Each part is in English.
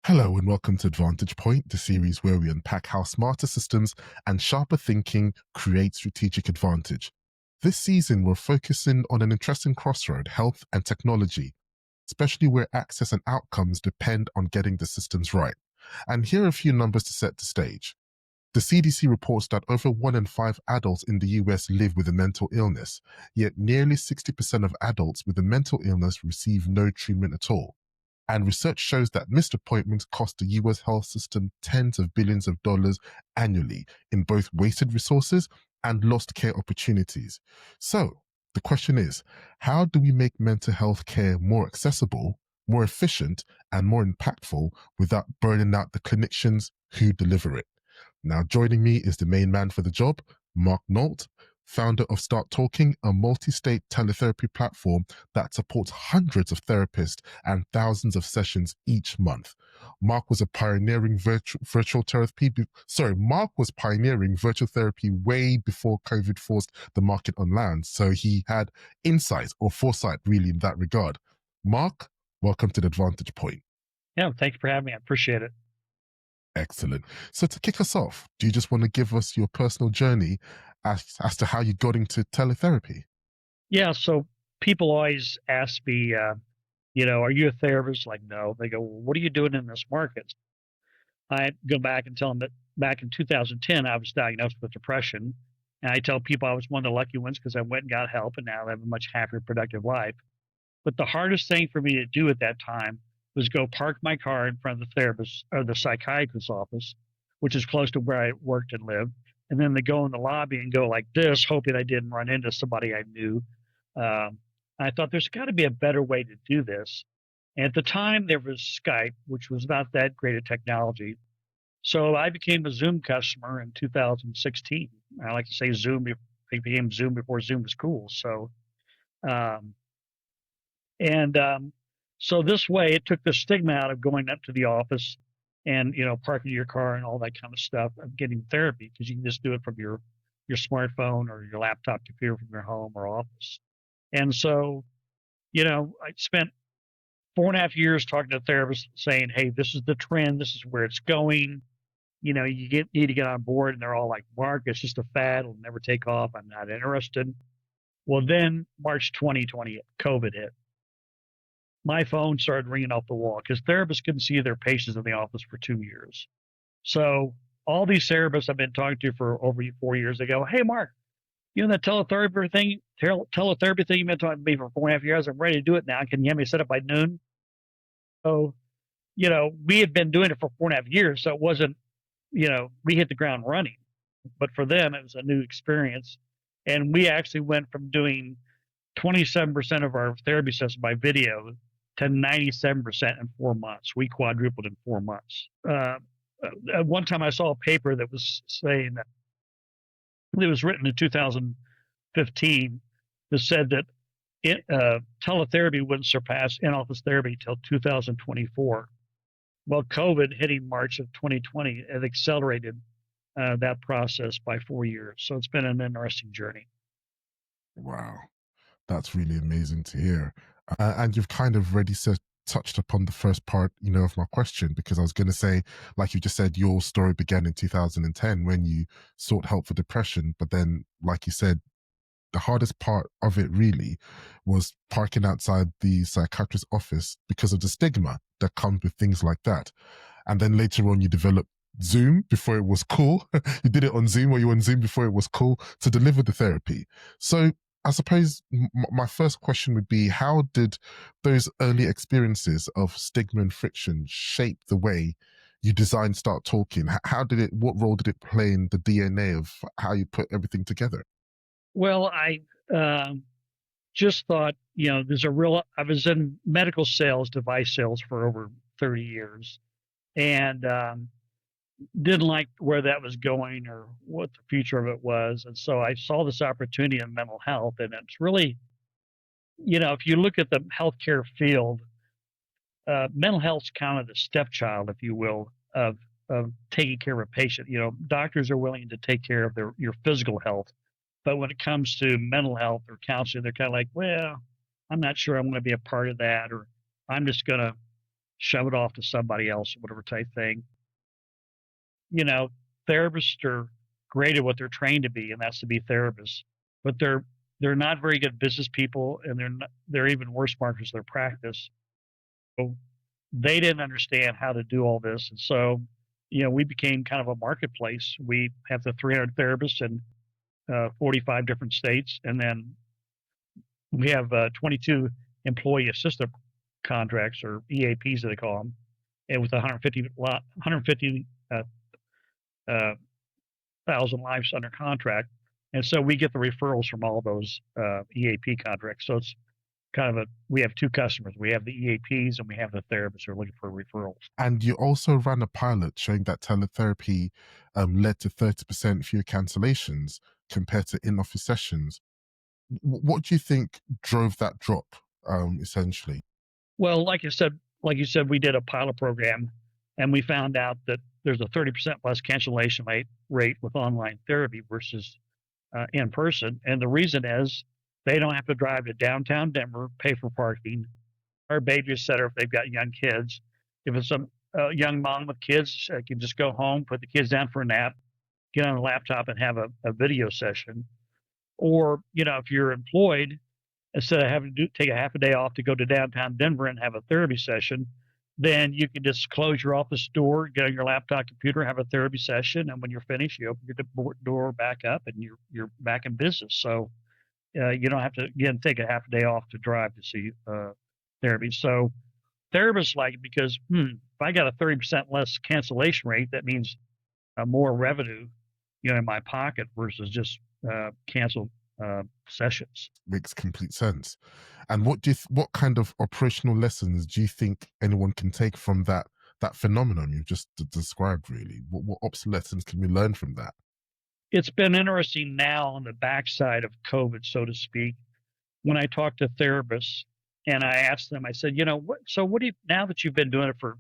Hello and welcome to Advantage Point, the series where we unpack how smarter systems and sharper thinking create strategic advantage. This season, we're focusing on an interesting crossroad, health and technology, especially where access and outcomes depend on getting the systems right. And here are a few numbers to set the stage. The CDC reports that over 1 in 5 adults in the US live with a mental illness, yet nearly 60% of adults with a mental illness receive no treatment at all. And research shows that missed appointments cost the US health system tens of billions of dollars annually in both wasted resources and lost care opportunities. So the question is, how do we make mental health care more accessible, more efficient, and more impactful without burning out the clinicians who deliver it? Now, joining me is the main man for the job, Mark Nolte, founder of Start Talking, a multi-state teletherapy platform that supports hundreds of therapists and thousands of sessions each month. Mark was a pioneering virtual therapy. Mark was pioneering virtual therapy way before COVID forced the market on land. So he had insight or foresight, really, in that regard. Mark, welcome to the Advantage Point. Yeah, thank you for having me. I appreciate it. Excellent. So to kick us off, do you just want to give us your personal journey as to how you got into teletherapy? Yeah, so people always ask me, are you a therapist? Like, no. They go, well, what are you doing in this market? I go back and tell them that back in 2010, I was diagnosed with depression. And I tell people I was one of the lucky ones because I went and got help and now I have a much happier, productive life. But the hardest thing for me to do at that time was go park my car in front of the therapist or the psychiatrist's office, which is close to where I worked and lived, and then to go in the lobby and go like this, hoping I didn't run into somebody I knew. I thought there's got to be a better way to do this. And at the time, there was Skype, which was not that great a technology. So I became a Zoom customer in 2016. I like to say Zoom. I became Zoom before Zoom was cool. Um, and so this way, it took the stigma out of going up to the office and parking your car and all that kind of stuff of getting therapy because you can just do it from your smartphone or your laptop computer from your home or office. And so, I spent 4.5 years talking to therapists saying, "Hey, this is the trend. This is where it's going. Need to get on board." And they're all like, "Mark, it's just a fad. It'll never take off. I'm not interested." Well, then March 2020, COVID hit. My phone started ringing off the wall because therapists couldn't see their patients in the office for 2 years. So all these therapists I've been talking to for over 4 years, they go, "Hey, Mark, that teletherapy thing you've been talking to me for 4.5 years, I'm ready to do it now. Can you have me set up by noon?" So, we had been doing it for 4.5 years. So it wasn't, we hit the ground running. But for them, it was a new experience. And we actually went from doing 27% of our therapy sessions by video to 97% in 4 months. We quadrupled in 4 months. At one time, I saw a paper that was saying that it was written in 2015 that said that teletherapy wouldn't surpass in-office therapy until 2024. Well, COVID hitting March of 2020 had accelerated that process by 4 years. So it's been an interesting journey. Wow, that's really amazing to hear. And you've kind of already touched upon the first part, of my question, because I was going to say, like you just said, your story began in 2010 when you sought help for depression. But then, like you said, the hardest part of it really was parking outside the psychiatrist's office because of the stigma that comes with things like that. And then later on, you developed Zoom before it was cool. You did it on Zoom, or you were on Zoom before it was cool to deliver the therapy. So I suppose my first question would be, how did those early experiences of stigma and friction shape the way you designed Start Talking? What role did it play in the DNA of how you put everything together? Well, I just thought, I was in medical sales, device sales for over 30 years and didn't like where that was going or what the future of it was. And so I saw this opportunity in mental health. And it's really, if you look at the healthcare field, mental health's kind of the stepchild, if you will, of taking care of a patient. Doctors are willing to take care of your physical health. But when it comes to mental health or counseling, they're kind of like, well, I'm not sure I'm going to be a part of that, or I'm just going to shove it off to somebody else, whatever type thing. You know, therapists are great at what they're trained to be, and that's to be therapists. But they're not very good business people, and they're even worse marketers of their practice. So they didn't understand how to do all this, and so we became kind of a marketplace. We have the 300 therapists in 45 different states, and then we have 22 employee assistant contracts, or EAPs, that they call them, and with 150 uh, thousand lives under contract. And so we get the referrals from all those EAP contracts. So it's kind of we have two customers. We have the EAPs and we have the therapists who are looking for referrals. And you also ran a pilot showing that teletherapy led to 30% fewer cancellations compared to in-office sessions. What do you think drove that drop, essentially? Well, like you said, we did a pilot program, and we found out that there's a 30% less cancellation rate with online therapy versus in person. And the reason is they don't have to drive to downtown Denver, pay for parking, or babysitter if they've got young kids. If it's a young mom with kids, can just go home, put the kids down for a nap, get on a laptop and have a video session. Or, if you're employed, instead of having to take a half a day off to go to downtown Denver and have a therapy session, then you can just close your office door, get on your laptop computer, have a therapy session, and when you're finished, you open your door back up, and you're back in business. So you don't have to again take a half a day off to drive to see therapy. So therapists like it because if I got a 30% less cancellation rate, that means more revenue, in my pocket versus just canceled sessions. Makes complete sense. And what kind of operational lessons do you think anyone can take from that phenomenon you've just described? Really, what ops lessons can we learn from that? It's been interesting now on the backside of COVID, so to speak, when I talk to therapists and I ask them, I said, what do you, now that you've been doing it for,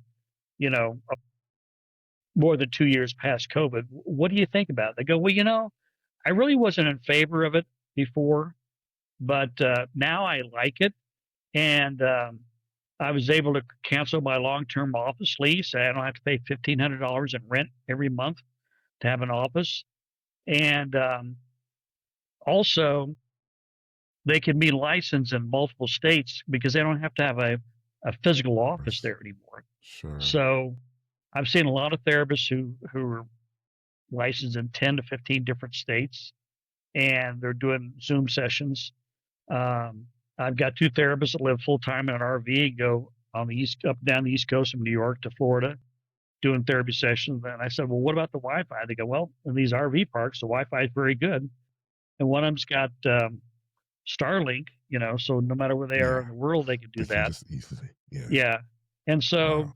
more than 2 years past COVID, what do you think about it? They go, well, I really wasn't in favor of it before, but now I like it. And I was able to cancel my long-term office lease. I don't have to pay $1,500 in rent every month to have an office. And also, they can be licensed in multiple states because they don't have to have a physical office there anymore. Sure. So I've seen a lot of therapists who are licensed in 10 to 15 different states, and they're doing Zoom sessions. I've got two therapists that live full time in an RV and go on the up and down the East Coast from New York to Florida doing therapy sessions. And I said, well, what about the Wi-Fi? They go, well, in these RV parks, the Wi-Fi is very good. And one of them's got Starlink, so no matter where they are in the world, they can do that. Just easily. Yeah. Yeah. And so,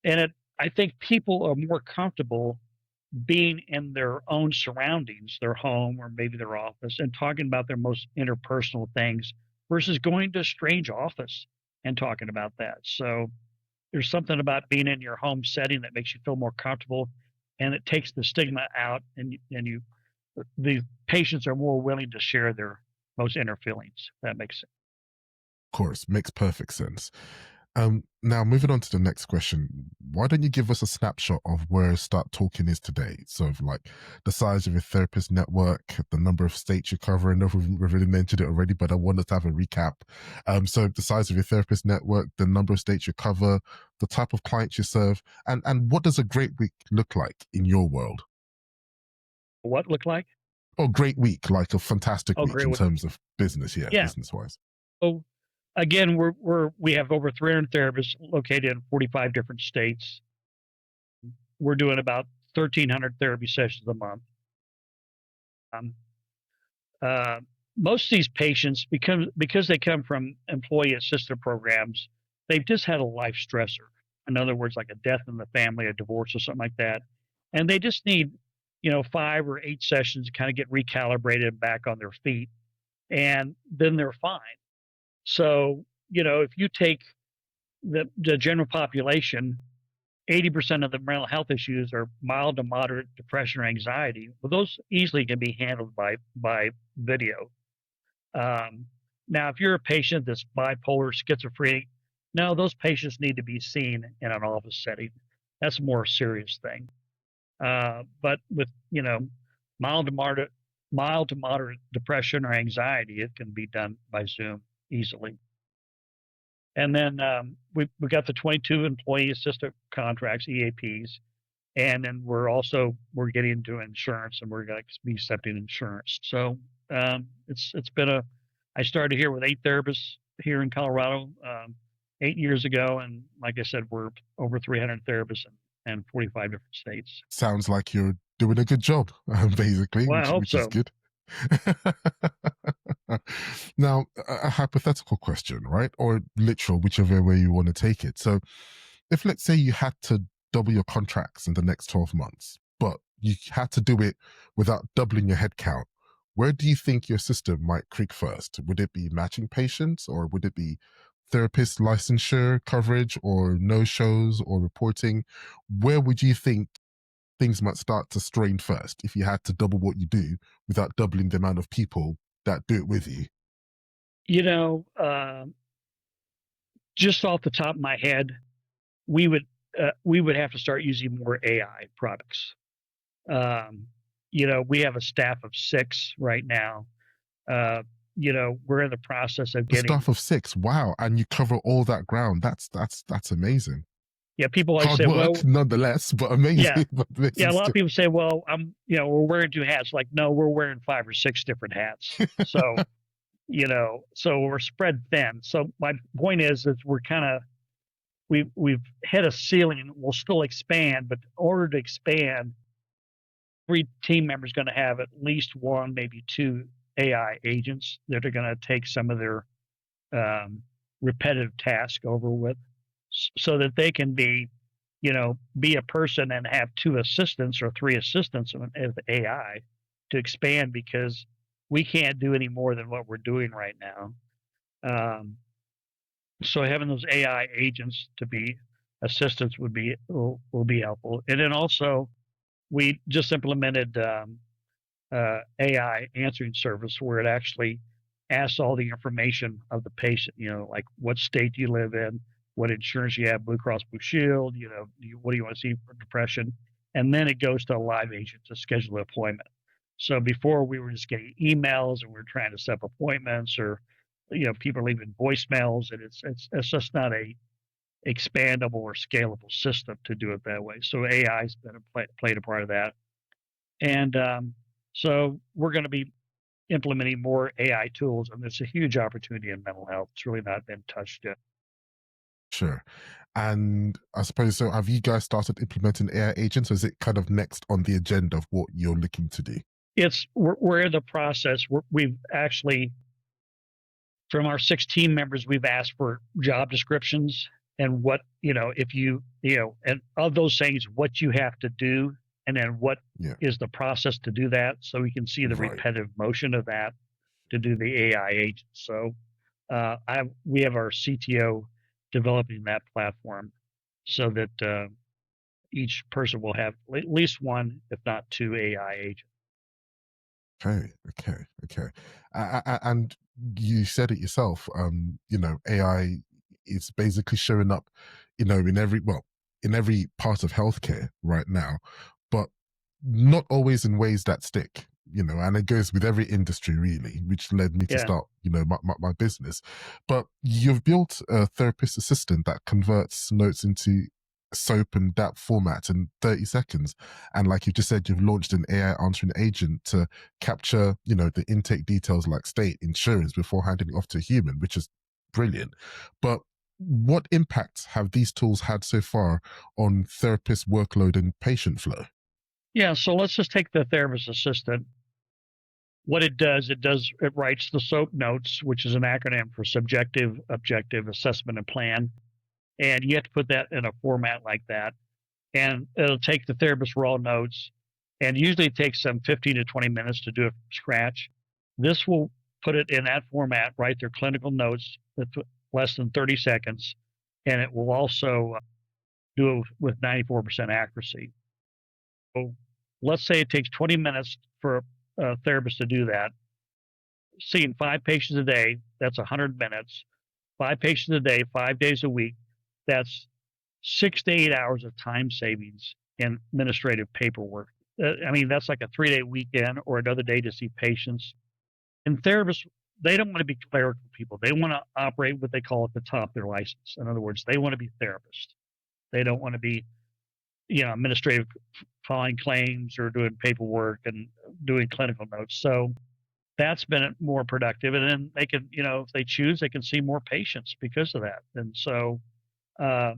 I think people are more comfortable being in their own surroundings, their home or maybe their office, and talking about their most interpersonal things versus going to a strange office and talking about that. So there's something about being in your home setting that makes you feel more comfortable, and it takes the stigma out, and the patients are more willing to share their most inner feelings. That makes sense. Of course, makes perfect sense. Now, moving on to the next question, why don't you give us a snapshot of where Start Talking is today? So, like the size of your therapist network, the number of states you cover. I know we've already mentioned it already, but I wanted to have a recap. So, the size of your therapist network, the number of states you cover, the type of clients you serve, and what does a great week look like in your world? What look like? Oh, great week, like a fantastic week in week. terms of business, Yeah. business-wise. So again, we have over 300 therapists located in 45 different states. We're doing about 1,300 therapy sessions a month. Most of these patients, because they come from employee assisted programs, they've just had a life stressor. In other words, like a death in the family, a divorce, or something like that, and they just need 5 or 8 sessions to kind of get recalibrated back on their feet, and then they're fine. So, if you take the general population, 80% of the mental health issues are mild to moderate depression or anxiety. Well, those easily can be handled by video. Now, if you're a patient that's bipolar, schizophrenic, No, those patients need to be seen in an office setting. That's a more serious thing. But with, mild to moderate mild to moderate depression or anxiety, it can be done by Zoom easily. And then we got the 22 employee assistant contracts, EAPs, and then we're getting into insurance, and we're going to be accepting insurance. So it's been a. I started here with 8 therapists here in Colorado 8 years ago, and like I said, we're over 300 therapists in 45 different states. Sounds like you're doing a good job, basically, Well, I hope which is so. good. Now, a hypothetical question, right? Or literal, whichever way you want to take it. So, if let's say you had to double your contracts in the next 12 months, but you had to do it without doubling your headcount, where do you think your system might creak first? Would it be matching patients, or would it be therapist licensure coverage, or no shows, or reporting? Where would you think things might start to strain first if you had to double what you do without doubling the amount of people that do it with you? You know, just off the top of my head, we would we would have to start using more AI products. Um, we have a staff of 6 right now. Uh, we're in the process of A getting. staff of 6, wow, and you cover all that ground. That's amazing. Yeah, people always Hard say, work, well, nonetheless, but yeah, amazing. But yeah. amazing A lot of still. people say, well, we're wearing 2 hats. Like, no, we're wearing 5 or 6 different hats. So, so we're spread thin. So my point is we're kind of we've hit a ceiling. We'll still expand, but in order to expand, every team member is going to have at least one, maybe 2 AI agents that are going to take some of their um, repetitive task over with, so that they can be a person and have 2 assistants or 3 assistants of AI to expand, because we can't do any more than what we're doing right now. Um, so having those AI agents to be assistants will be helpful. And then also we just implemented AI answering service, where it actually asks all the information of the patient, like what state do you live in, what insurance you have, Blue Cross Blue Shield, what do you want to see for depression? And then it goes to a live agent to schedule an appointment. So before we were just getting emails and we were trying to set up appointments, or, people leaving voicemails, and it's just not a expandable or scalable system to do it that way. So AI has played a part of that. And so we're going to be implementing more AI tools, and it's a huge opportunity in mental health. It's really not been touched yet. Sure. And I suppose so. Have you guys started implementing AI agents, or is it kind of next on the agenda of what you're looking to do? We're in the process. We've actually, from our 6 team members, we've asked for job descriptions, and what, if and of those things, what you have to do, and then what Yeah. is the process to do that, so we can see the Right. repetitive motion of that to do the AI agent. So we have our CTO developing that platform, so that each person will have at least one, if not 2, AI agents. Okay, okay. And you said it yourself. AI is basically showing up, in every part of healthcare right now, but not always in ways that stick. And it goes with every industry really, which led me to Yeah, start, my business. But you've built a therapist assistant that converts notes into soap and DAP format in 30 seconds. And like you just said, you've launched an AI answering agent to capture, the intake details like state, insurance before handing it off to a human, which is brilliant. But what impacts have these tools had so far on therapist workload and patient flow? yeah. So let's just take the therapist assistant. What it writes the SOAP notes, which is an acronym for subjective, objective, assessment, and plan. And you have to put that in a format like that. And it'll take the therapist raw notes, and usually it takes them 15 to 20 minutes to do it from scratch. This will put it in that format, write their clinical notes with less than 30 seconds, and it will also do it with 94% accuracy. So let's say it takes 20 minutes for a therapist to do that. Seeing 5 patients a day, that's 100 minutes. 5 patients a day, 5 days a week. That's 6 to 8 hours of time savings in administrative paperwork. I mean, that's like a 3-day weekend or another day to see patients. And therapists, they don't want to be clerical people. They want to operate what they call at the top of their license. In other words, they want to be therapists. They don't want to be, administrative filing claims or doing paperwork and doing clinical notes. So that's been more productive. And then they can, if they choose, they can see more patients because of that. And so uh,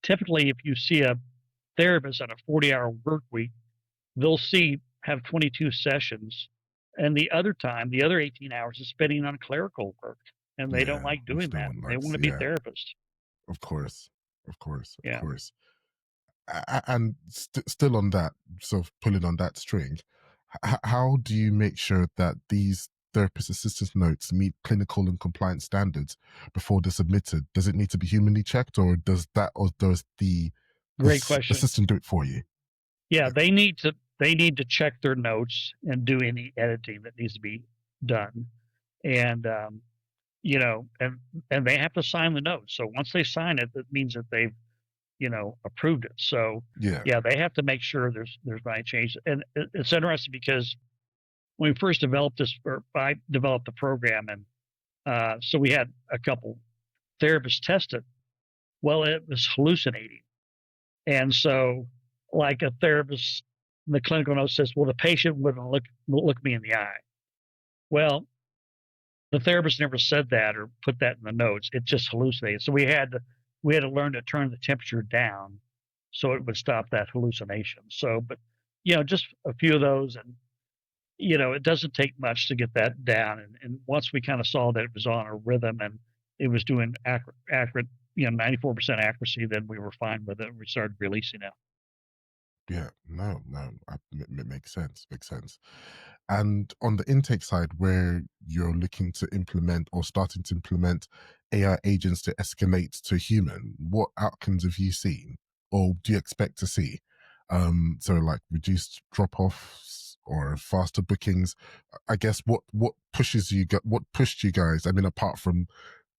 typically, if you see a therapist on a 40-hour work week, they'll have 22 sessions. And the other 18 hours is spending on clerical work. And they don't Yeah, like which doing no that. one They want likes. to be Yeah, therapists. of course, of course, of Yeah. course. And still on that, sort of pulling on that string, how do you make sure that these therapist assistance notes meet clinical and compliance standards before they're submitted? Does it need to be humanly checked, or does Great the question. system do it for you? Yeah, Yeah, they need to check their notes and do any editing that needs to be done. And and they have to sign the notes. So once they sign it, that means that they've approved it. So yeah, yeah, they have to make sure there's not change. And it's interesting because when we first developed this, or I developed the program, and so we had a couple therapists test it. Well, it was hallucinating, and so like a therapist, the clinical note says, "Well, the patient wouldn't look me in the eye." Well, the therapist never said that or put that in the notes. It just hallucinated. So we had to learn to turn the temperature down so it would stop that hallucination. So, but just a few of those, and it doesn't take much to get that down. And once we kind of saw that it was on a rhythm and it was doing accurate, 94% accuracy, then we were fine with it. We started releasing it. yeah. No, no, it makes sense. Makes sense. And on the intake side, where you're looking to implement or starting to implement AI agents to escalate to human, what outcomes have you seen or do you expect to see? So like reduced drop-offs or faster bookings. I guess what what pushed you guys? I mean, apart from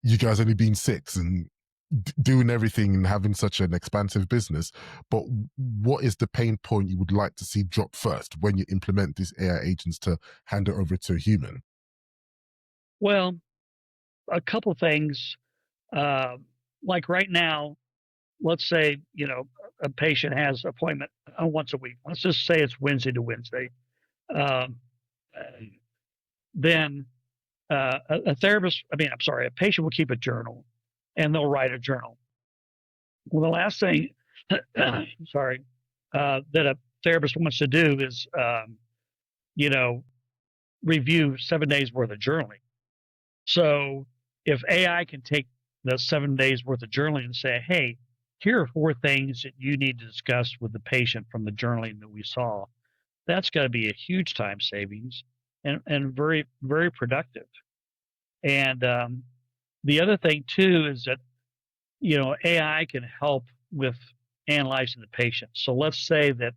you guys only being six and doing everything and having such an expansive business, but what is the pain point you would like to see drop first when you implement these AI agents to hand it over to a human? Well, a couple things. Uh, like right now, let's say a patient has appointment once a week. Let's just say it's Wednesday to Wednesday. Um, then a therapist, I mean, I'm sorry, a patient will keep a journal, and they'll write a journal. Well, the last thing, sorry, that a therapist wants to do is, you know, review 7 days worth of journaling. So if AI can take the 7 days worth of journaling and say, hey, here are 4 things that you need to discuss with the patient from the journaling that we saw, that's going to be a huge time savings and very, very productive. And the other thing, too, is that, AI can help with analyzing the patient. So let's say that,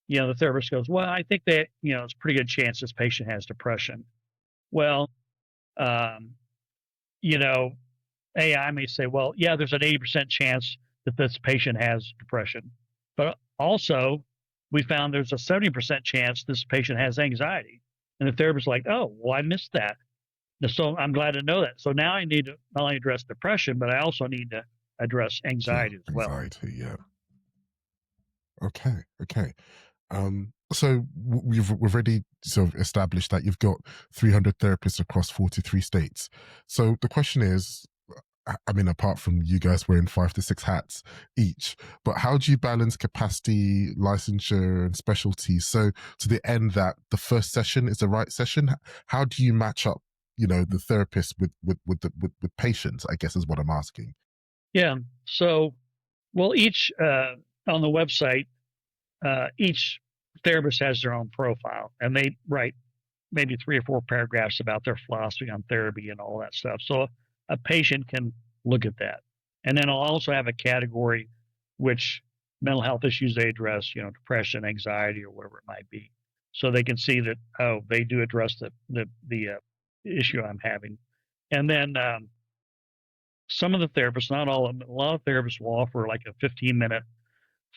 the therapist goes, well, I think that, it's a pretty good chance this patient has depression. Well, um, you know, AI may say, well, yeah, there's an 80% chance that this patient has depression. But also, we found there's a 70% chance this patient has anxiety. And the therapist's like, oh, well, I missed that. So I'm glad to know that. So now I need to not only address depression, but I also need to address Yeah, anxiety as well. anxiety. Yeah. Okay. Okay. So we've already sort of established that you've got 300 therapists across 43 states. So the question is, I mean, apart from you guys wearing 5 to 6 hats each, but how do you balance capacity, licensure, and specialties? So to the end that the first session is the right session. How do you match up, the therapist with patients? I guess is what I'm asking. Yeah. So, well, each on the website, each therapist has their own profile, and they write maybe 3 or 4 paragraphs about their philosophy on therapy and all that stuff. So a patient can look at that. And then I'll also have a category which mental health issues they address, depression, anxiety, or whatever it might be. So they can see that, oh, they do address the issue I'm having. And then some of the therapists, not all of them, a lot of therapists will offer like a 15-minute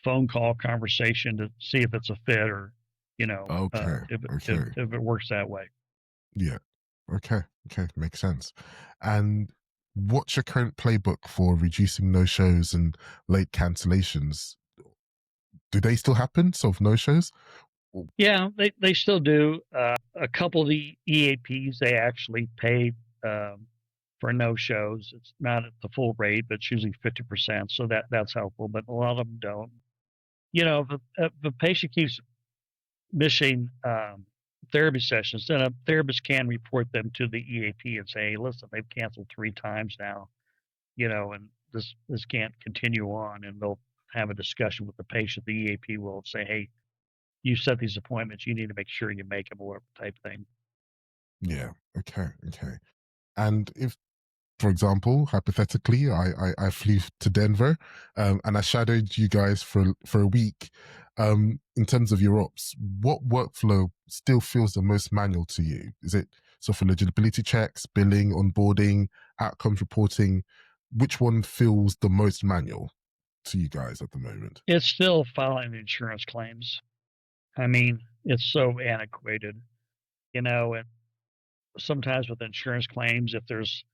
phone call conversation to see if it's a fit or, Okay. Okay. if it works that way. Yeah. Okay. Okay. Makes sense. And what's your current playbook for reducing no shows and late cancellations? Do they still happen? So no shows? Yeah, they still do. A couple of the EAPs, they actually pay for no shows. It's not at the full rate, but it's usually 50%. So that's helpful, but a lot of them don't. If a patient keeps missing therapy sessions, then a therapist can report them to the EAP and say, hey, listen, they've canceled 3 times now, and this can't continue on. And they'll have a discussion with the patient. The EAP will say, hey, you set these appointments, you need to make sure you make them or type thing. Yeah. Okay. Okay. And if, for example, hypothetically, I flew to Denver, and I shadowed you guys for a week. In terms of your ops, what workflow still feels the most manual to you? Is it so for eligibility checks, billing, onboarding, outcomes reporting? Which one feels the most manual to you guys at the moment? It's still filing insurance claims. I mean, it's so antiquated, and sometimes with insurance claims, if there's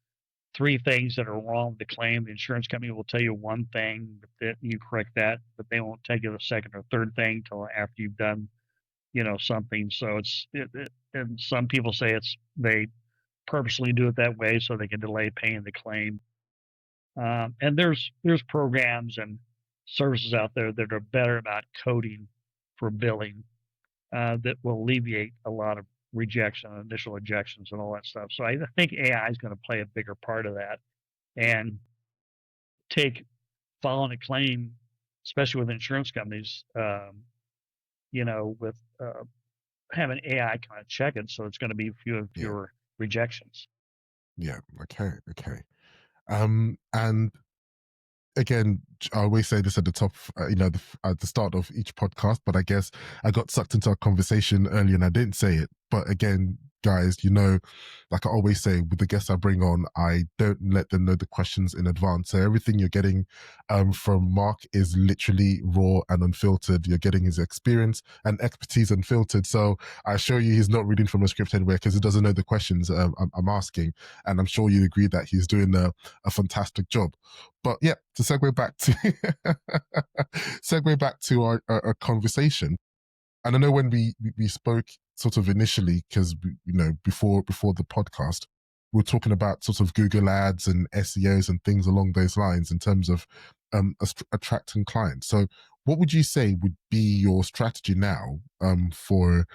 3 things that are wrong with the claim, the insurance company will tell you one thing, but that you correct that, but they won't tell you the second or third thing till after you've done, something. So and some people say they purposely do it that way so they can delay paying the claim. And there's programs and services out there that are better about coding for billing that will alleviate a lot of rejection, initial ejections, and all that stuff. So I think AI is going to play a bigger part of that and take filing a claim, especially with insurance companies. With having AI kind of check it, so it's going to be fewer and Yeah, fewer rejections. yeah, okay, okay. And again, I always say this at the top, at the start of each podcast, but I guess I got sucked into a conversation earlier and I didn't say it. But again, guys, like I always say with the guests I bring on, I don't let them know the questions in advance. So everything you're getting from Mark is literally raw and unfiltered. You're getting his experience and expertise unfiltered. So I assure you he's not reading from a script anywhere because he doesn't know the questions I'm asking. And I'm sure you agree that he's doing a fantastic job. But yeah, to segue back to our conversation. And I know when we spoke sort of initially, because before the podcast, we were talking about sort of Google ads and SEOs and things along those lines in terms of attracting clients. So what would you say would be your strategy now for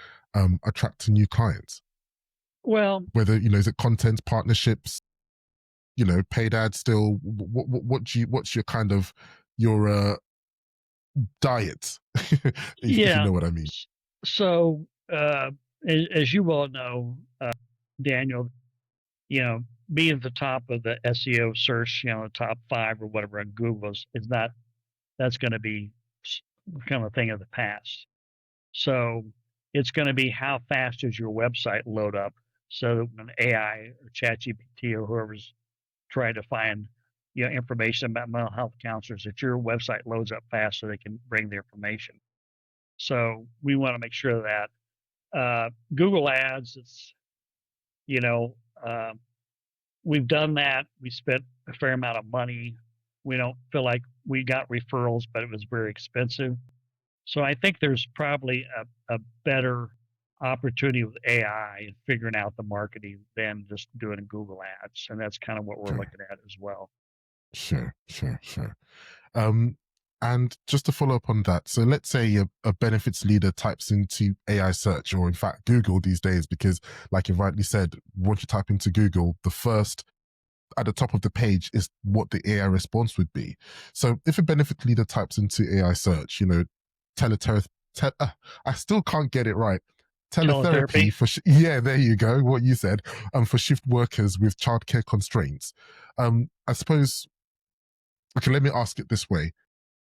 attracting new clients? Well, Whether is it content partnerships, paid ads still? What's your kind of your diet, if you yeah. know what I mean? So, as you well know, Daniel, you know, being at the top of the SEO search, the top 5 or whatever on Google is not, that's going to be kind of a thing of the past. So it's going to be how fast does your website load up so that when AI or ChatGPT or whoever's trying to find information about mental health counselors, that your website loads up fast so they can bring the information. So we want to make sure that Google Ads, it's you know uh, we've done that. We spent a fair amount of money. We don't feel like we got referrals, but it was very expensive. So I think there's probably a better opportunity with AI and figuring out the marketing than just doing Google Ads, and that's kind of what we're Sure, looking at as well. sure, sure, sure. Um, and just to follow up on that, so let's say a benefits leader types into AI search, or in fact Google these days, because like you rightly said, once you type into Google, the first at the top of the page is what the AI response would be. So if a benefit leader types into AI search, teletherapy, I still can't get it right. Teletherapy Teletherapy. for yeah, there you go. What you said, for shift workers with childcare constraints. I suppose. Okay, let me ask it this way: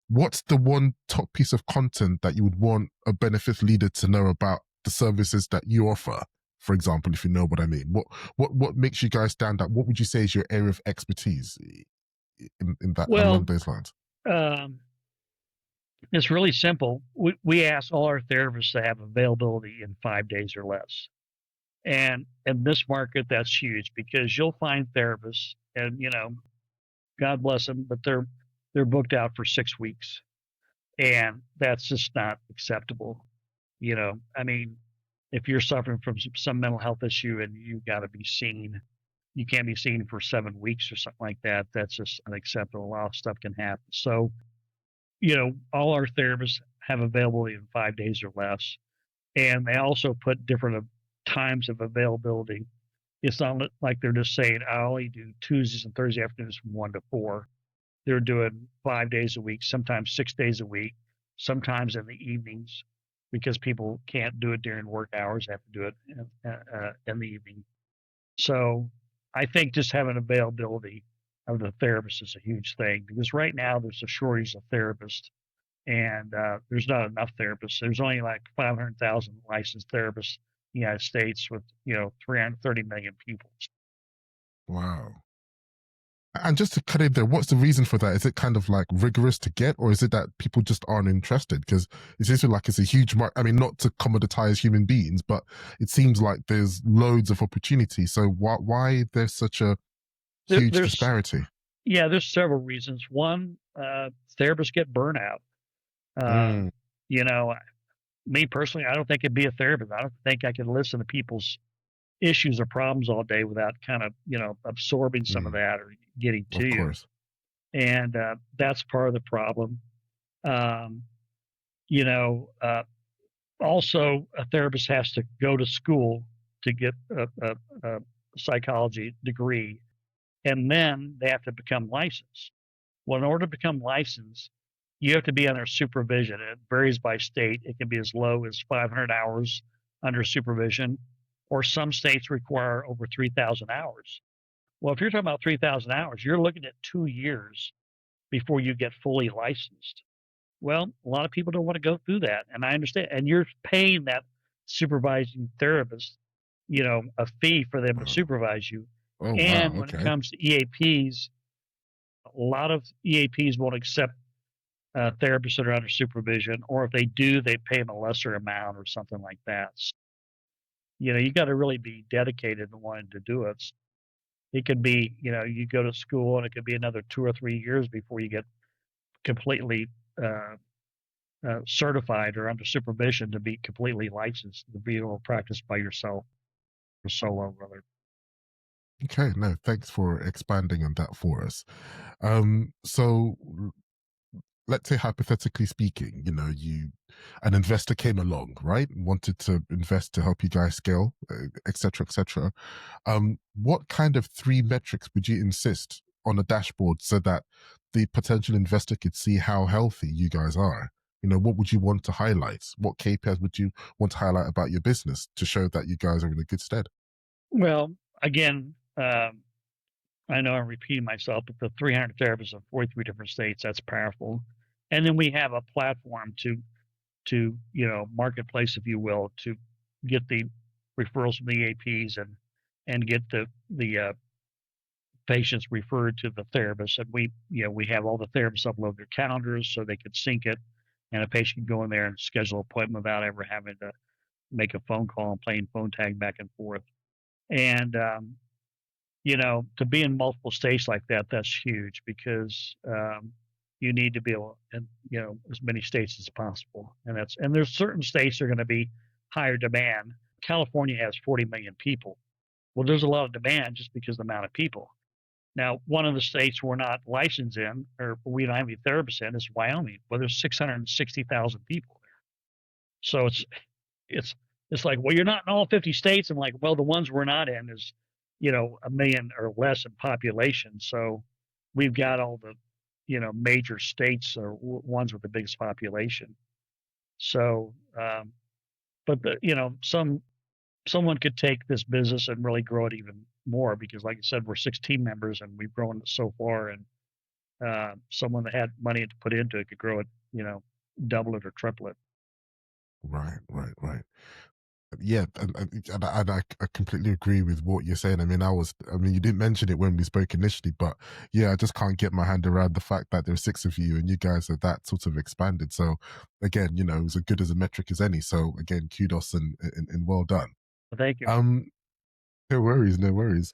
what's the one top piece of content that you would want a benefit leader to know about the services that you offer? For example, if you know what I mean, what makes you guys stand out? What would you say is your area of expertise? in that along Well, those lines? um, it's really simple. We ask all our therapists to have availability in 5 days or less. And in this market, that's huge because you'll find therapists, and God bless them, but they're booked out for 6 weeks, and that's just not acceptable. I mean, if you're suffering from some mental health issue and you got to be seen, you can't be seen for 7 weeks or something like that. That's just unacceptable. A lot of stuff can happen. So, all our therapists have availability in 5 days or less, and they also put different times of availability. It's not like they're just saying, I only do Tuesdays and Thursday afternoons from 1 to 4. They're doing 5 days a week, sometimes 6 days a week, sometimes in the evenings because people can't do it during work hours, they have to do it in the evening. So I think just having availability of the therapist is a huge thing because right now there's a shortage of therapists, and there's not enough therapists. There's only like 500,000 licensed therapists in the United States with 330 million people. Wow. And just to cut in there, what's the reason for that? Is it kind of like rigorous to get, or is it that people just aren't interested? Because it seems like it's a huge market. I mean, not to commoditize human beings, but it seems like there's loads of opportunity. So why there's such a huge There's disparity? Yeah, there's several reasons. One, therapists get burnout. Mm, Um, you know, Me personally, I don't think it'd be a therapist. I don't think I could listen to people's issues or problems all day without kind of, absorbing some of mm, that or getting to of you. course. And that's part of the problem. Um, you know, uh, Also, a therapist has to go to school to get a psychology degree, and then they have to become licensed. Well, in order to become licensed, you have to be under supervision. It varies by state. It can be as low as 500 hours under supervision, or some states require over 3,000 hours. Well, if you're talking about 3,000 hours, you're looking at 2 years before you get fully licensed. Well, a lot of people don't want to go through that, and I understand. And you're paying that supervising therapist, a fee for them to Oh, supervise you. oh wow. And when it Okay. comes to EAPs, a lot of EAPs won't accept therapists that are under supervision, or if they do, they pay them a lesser amount or something like that. You got to really be dedicated and wanting to do it. It could be, you go to school and it could be another 2 or 3 years before you get completely uh, certified or under supervision to be completely licensed to be able to practice by yourself or solo, rather. Okay. No, thanks for expanding on that for us. So let's say hypothetically speaking, an investor came along, right? Wanted to invest to help you guys scale, et cetera, et cetera. What kind of three metrics would you insist on a dashboard so that the potential investor could see how healthy you guys are? What would you want to highlight? What KPIs would you want to highlight about your business to show that you guys are in a good stead? Well, again, I know I'm repeating myself, but the 300 therapists in 43 different states, that's powerful. And then we have a platform to marketplace, if you will, to get the referrals from the APs and get the patients referred to the therapist. And we have all the therapists upload their calendars so they could sync it, and a patient can go in there and schedule an appointment without ever having to make a phone call and playing phone tag back and forth. And to be in multiple states like that, that's huge because you need to be able in as many states as possible. And there's certain states that are going to be higher demand. California has 40 million people. Well, there's a lot of demand just because of the amount of people. Now, one of the states we're not licensed in, or we don't have any therapists in, is Wyoming. Well, there's 660,000 people there. So it's it's like, well, you're not in all 50 states. I'm like, well, the ones we're not in is, a million or less in population. So we've got all the, major states or ones with the biggest population. So, but someone could take this business and really grow it even more because, like I said, we're 16 members and we've grown it so far. And someone that had money to put into it could grow it, double it or triple it. Right, right, right. Yeah, and I completely agree with what you're saying. I mean, you didn't mention it when we spoke initially, but yeah, I just can't get my hand around the fact that there's six of you and you guys are that sort of expanded. So again, it was as good as a metric as any. So again, kudos and well done. So thank you. Um, no worries, no worries.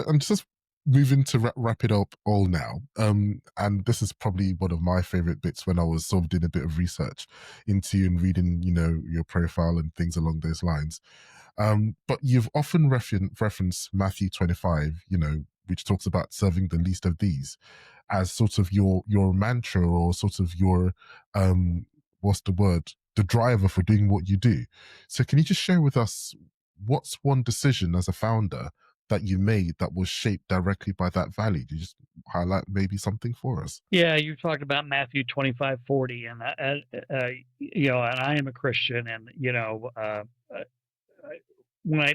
I'm just moving to wrap it up all now. And this is probably one of my favorite bits when I was sort of doing a bit of research into you and reading, your profile and things along those lines. But you've often referenced Matthew 25, which talks about serving the least of these as sort of your mantra or sort of your what's the word? The driver for doing what you do. So can you just share with us what's one decision as a founder that you made that was shaped directly by that value? Do you just highlight maybe something for us? Yeah, you talked about Matthew 25:40, and and I am a Christian, and when I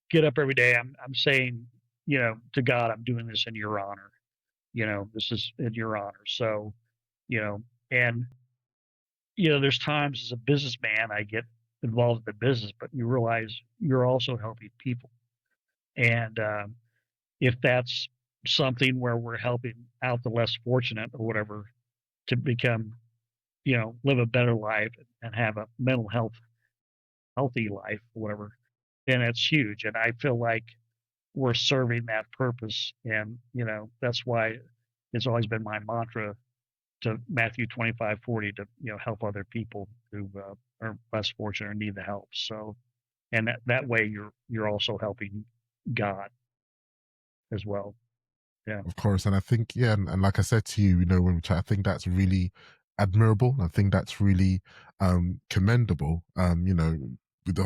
get up every day, I'm saying, to God, I'm doing this in your honor. This is in your honor. So, you know, and there's times as a businessman I get involved in the business, but you realize you're also helping people, and if that's something where we're helping out the less fortunate or whatever to become, live a better life and have a mental healthy life or whatever, then it's huge. And I feel like we're serving that purpose. And, that's why it's always been my mantra to Matthew 25:40 to, help other people who are less fortunate or need the help. So, and that way you're also helping God as well. Yeah. Of course, and I think yeah, and like I said to you, when we chat, I think that's really admirable. I think that's really commendable.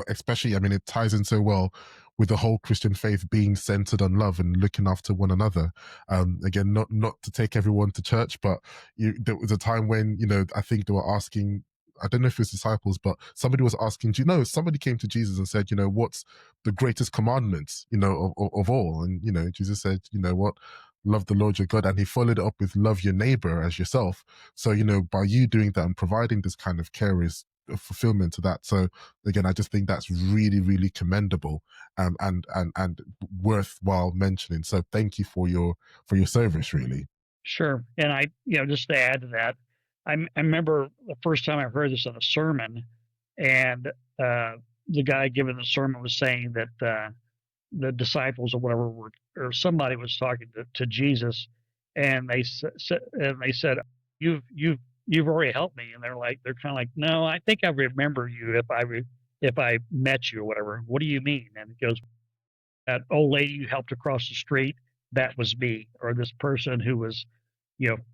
Especially, I mean, it ties in so well with the whole Christian faith being centered on love and looking after one another. Again, not to take everyone to church, but there was a time when I think they were asking. I don't know if it was disciples, but somebody was asking, somebody came to Jesus and said, what's the greatest commandment, of all? And, Jesus said, what? Love the Lord your God. And he followed it up with love your neighbor as yourself. So, by you doing that and providing this kind of care is a fulfillment to that. So again, I just think that's really, really commendable, and worthwhile mentioning. So thank you for your service, really. Sure. And just to add to that, I remember the first time I heard this in a sermon, and the guy giving the sermon was saying that the disciples or whatever were, or somebody was talking to Jesus, and they said, you've already helped me, and they're kind of like, no, I think I remember you if I met you or whatever. What do you mean? And he goes, that old lady you helped across the street, that was me, or this person who was,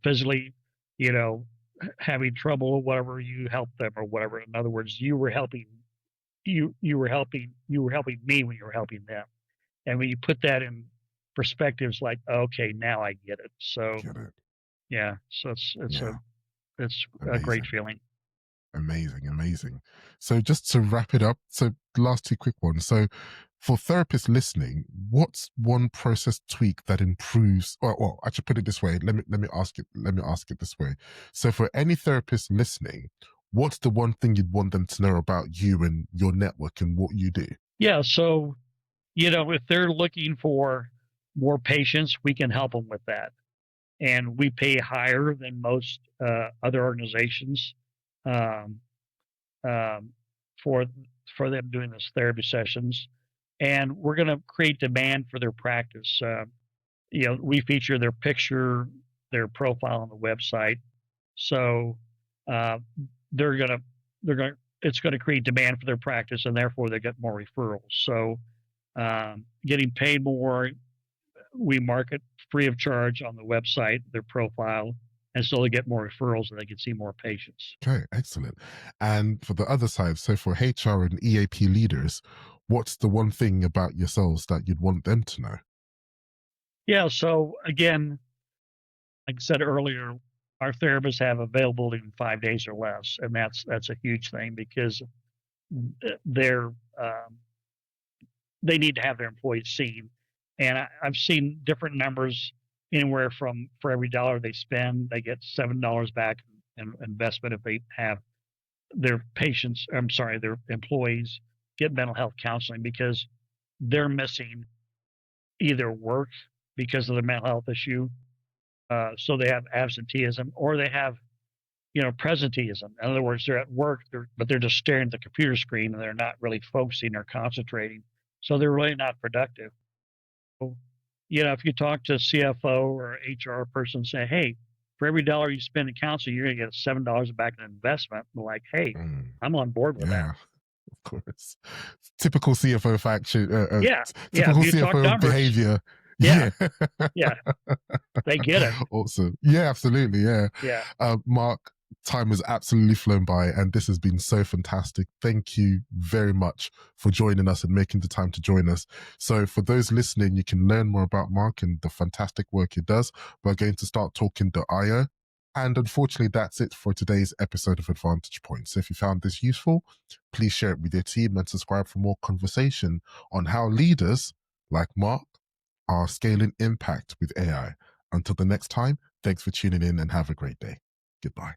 physically, you know, having trouble or whatever, you helped them or whatever. In other words, you were helping me when you were helping them. And when you put that in perspectives, like, okay, now I get it. So Get it? yeah, so Yeah. it's a great Amazing. feeling. Amazing, amazing. So just to wrap it up, so last two quick ones. So for therapists listening, what's one process tweak that improves, or well, I should put it this way. Let me ask it this way. So for any therapist listening, what's the one thing you'd want them to know about you and your network and what you do? Yeah, so if they're looking for more patients, we can help them with that, and we pay higher than most other organizations um, um, for them doing this therapy sessions, and we're going to create demand for their practice. We feature their picture, their profile on the website, so uh, they're gonna it's going to create demand for their practice, and therefore they get more referrals. So getting paid more, we market free of charge on the website, their profile, and so they get more referrals and they can see more patients. Okay, excellent. And for the other side, so for HR and EAP leaders, what's the one thing about yourselves that you'd want them to know? Yeah. So again, like I said earlier, our therapists have availability in 5 days or less, and that's a huge thing because they're um, they need to have their employees seen. And I've seen different numbers, anywhere from for every dollar they spend, they get $7 back in investment if they have their patients. I'm sorry, their employees get mental health counseling because they're missing either work because of the mental health issue. So they have absenteeism, or they have, presenteeism. In other words, they're at work, but they're just staring at the computer screen and they're not really focusing or concentrating. So they're really not productive. So, if you talk to a CFO or HR person, say, hey, for every dollar you spend in counseling, you're going to get $7 back in investment. I'm like, hey, Mm, I'm on board with that. yeah, of course. Typical CFO faction, Yeah. Yeah. If typical you talk CFO numbers, behavior. yeah. Yeah. Yeah. They get it. Awesome. Yeah, absolutely. Yeah. Yeah. Mark, time has absolutely flown by, and this has been so fantastic. Thank you very much for joining us and making the time to join us. So, for those listening, you can learn more about Mark and the fantastic work he does. We're going to start talking.io. And unfortunately, that's it for today's episode of Advantage Point. So, if you found this useful, please share it with your team and subscribe for more conversation on how leaders like Mark are scaling impact with AI. Until the next time, thanks for tuning in and have a great day. Goodbye.